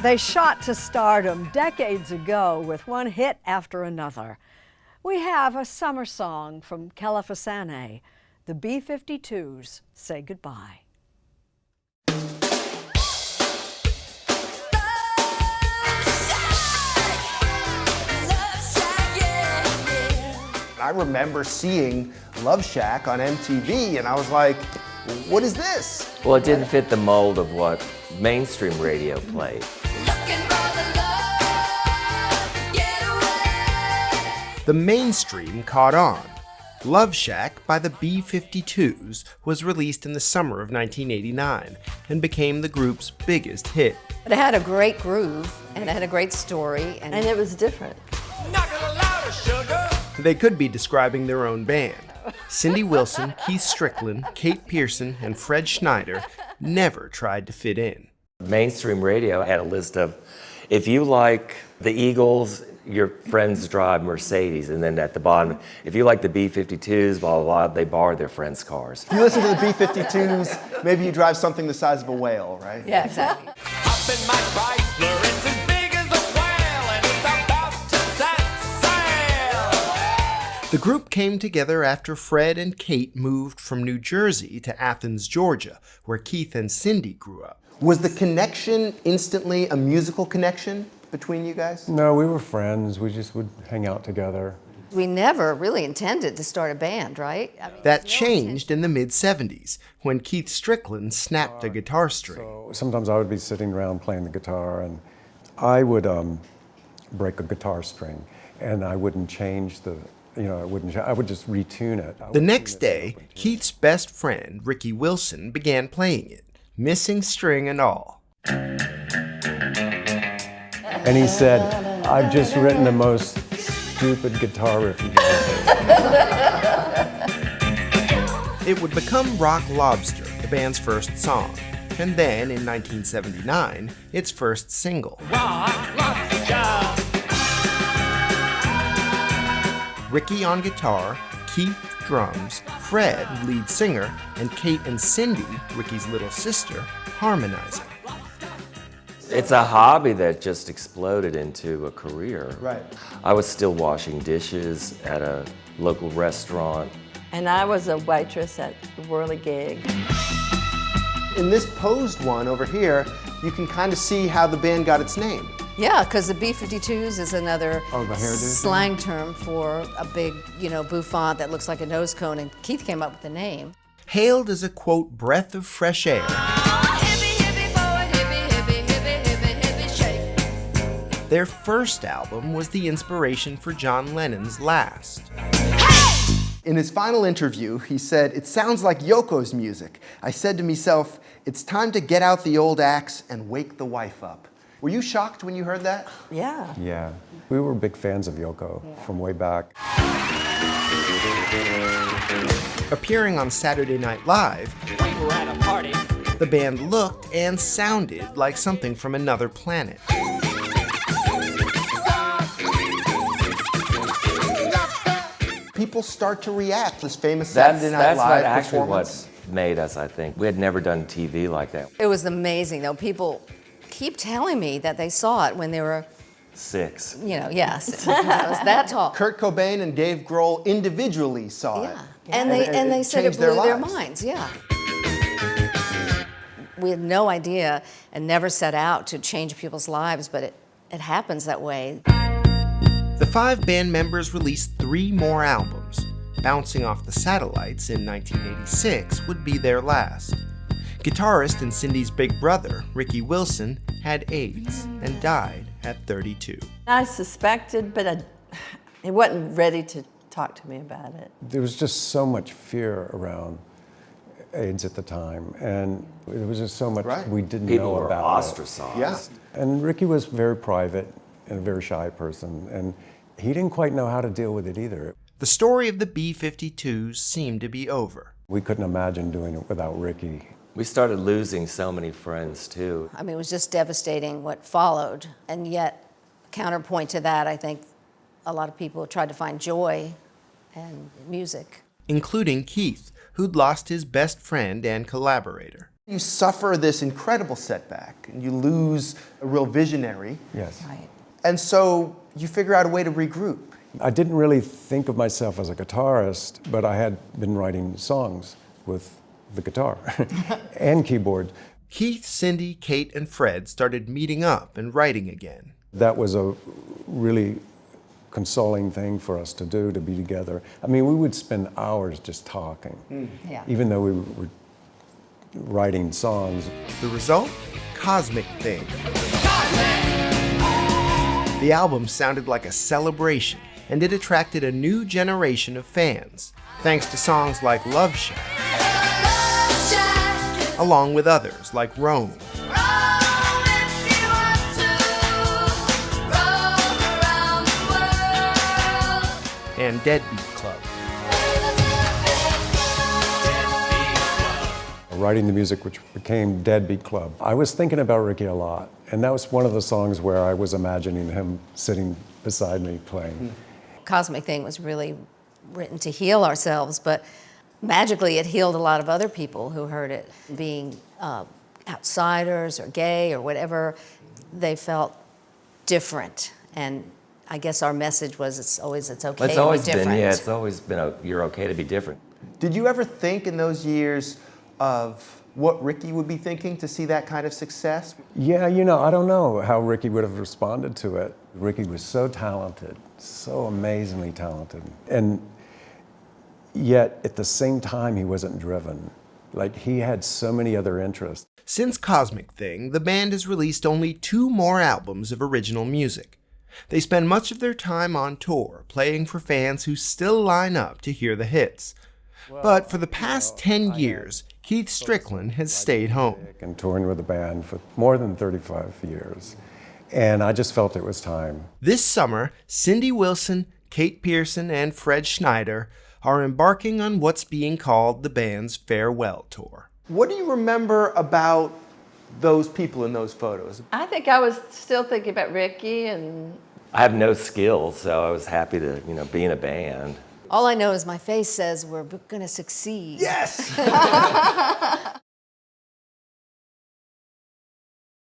They shot to stardom decades ago with one hit after another. We have a summer song from Kelefa Sanneh. The B-52s say goodbye. I remember seeing Love Shack on MTV, and I was like, what is this? Well, it didn't fit the mold of what mainstream radio played. The mainstream caught on. Love Shack by the B-52s was released in the summer of 1989 and became the group's biggest hit. But it had a great groove, and it had a great story. And it was different. They could be describing their own band. Cindy Wilson, Keith Strickland, Kate Pierson, and Fred Schneider never tried to fit in. Mainstream radio had a list of, if you like the Eagles, your friends drive Mercedes, and then at the bottom, if you like the B-52s, blah, blah, blah, they borrow their friends' cars. You listen to the B-52s, maybe you drive something the size of a whale, right? Yeah, exactly. The group came together after Fred and Kate moved from New Jersey to Athens, Georgia, where Keith and Cindy grew up. Was the connection instantly a musical connection between you guys? No, we were friends. We just would hang out together. We never really intended to start a band, right? That changed in the mid-'70s when Keith Strickland snapped a guitar string. So sometimes I would be sitting around playing the guitar, and I would break a guitar string, and I wouldn't change the, I would just retune it. The next day, Keith's best friend, Ricky Wilson, began playing it, missing string and all. And he said, I've just written the most stupid guitar riff you've ever heard. It would become Rock Lobster, the band's first song, and then, in 1979, its first single. Rock Lobster. Ricky on guitar, Keith drums, Fred lead singer, and Kate and Cindy, Ricky's little sister, harmonizing. It's a hobby that just exploded into a career. Right. I was still washing dishes at a local restaurant. And I was a waitress at the Whirligig. In this posed one over here, you can kind of see how the band got its name. Yeah, because the B-52s is another the hairdo slang term for a big, bouffant that looks like a nose cone, and Keith came up with the name. Hailed as a, quote, breath of fresh air. Their first album was the inspiration for John Lennon's last. In his final interview, he said, "It sounds like Yoko's music. I said to myself, it's time to get out the old axe and wake the wife up." Were you shocked when you heard that? Yeah. Yeah, we were big fans of Yoko from way back. Appearing on Saturday Night Live, We were at a party. the band looked and sounded like something from another planet. People start to react. This famous Saturday Night That's Live actually performance. what made us, I think. We had never done TV like that. It was amazing, though. People keep telling me that they saw it when they were, 6. yes, that was that tall. Kurt Cobain and Dave Grohl individually saw it. Yeah, and they said it changed their blew their lives. minds, yeah. We had no idea and never set out to change people's lives, but it happens that way. The 5 band members released 3 more albums. Bouncing Off the Satellites in 1986 would be their last. Guitarist and Cindy's big brother, Ricky Wilson, had AIDS and died at 32. I suspected, but he wasn't ready to talk to me about it. There was just so much fear around AIDS at the time, and there was just so much we didn't People know were about ostracized. Yeah. And Ricky was very private and a very shy person, and he didn't quite know how to deal with it either. The story of the B-52s seemed to be over. We couldn't imagine doing it without Ricky. We started losing so many friends, too. I mean, it was just devastating what followed. And yet, counterpoint to that, I think a lot of people tried to find joy and music. Including Keith, who'd lost his best friend and collaborator. You suffer this incredible setback, and you lose a real visionary. Yes. Right. And so you figure out a way to regroup. I didn't really think of myself as a guitarist, but I had been writing songs with the guitar and keyboard. Keith, Cindy, Kate, and Fred started meeting up and writing again. That was a really consoling thing for us to do, to be together. I mean, we would spend hours just talking, Yeah. even though we were writing songs. The result? Cosmic Thing. The album sounded like a celebration, and it attracted a new generation of fans, thanks to songs like Love Shack, along with others like Rome, and Deadbeat Club. Writing the music, which became Deadbeat Club. I was thinking about Ricky a lot, and that was one of the songs where I was imagining him sitting beside me playing. Cosmic Thing was really written to heal ourselves, but magically it healed a lot of other people who heard it. Being outsiders or gay or whatever, they felt different. And I guess our message was it's okay It's to be always different. been, yeah, it's always been you're okay to be different. Did you ever think in those years of what Ricky would be thinking to see that kind of success? Yeah, you know, I don't know how Ricky would have responded to it. Ricky was so talented, so amazingly talented. And yet, at the same time, he wasn't driven. Like, he had so many other interests. Since Cosmic Thing, the band has released only 2 more albums of original music. They spend much of their time on tour, playing for fans who still line up to hear the hits. But for the past 10 years, Keith Strickland has stayed home. And touring with the band for more than 35 years. And I just felt it was time. This summer, Cindy Wilson, Kate Pierson, and Fred Schneider are embarking on what's being called the band's farewell tour. What do you remember about those people in those photos? I think I was still thinking about Ricky, and I have no skills, so I was happy to, be in a band. All I know is my face says we're going to succeed. Yes!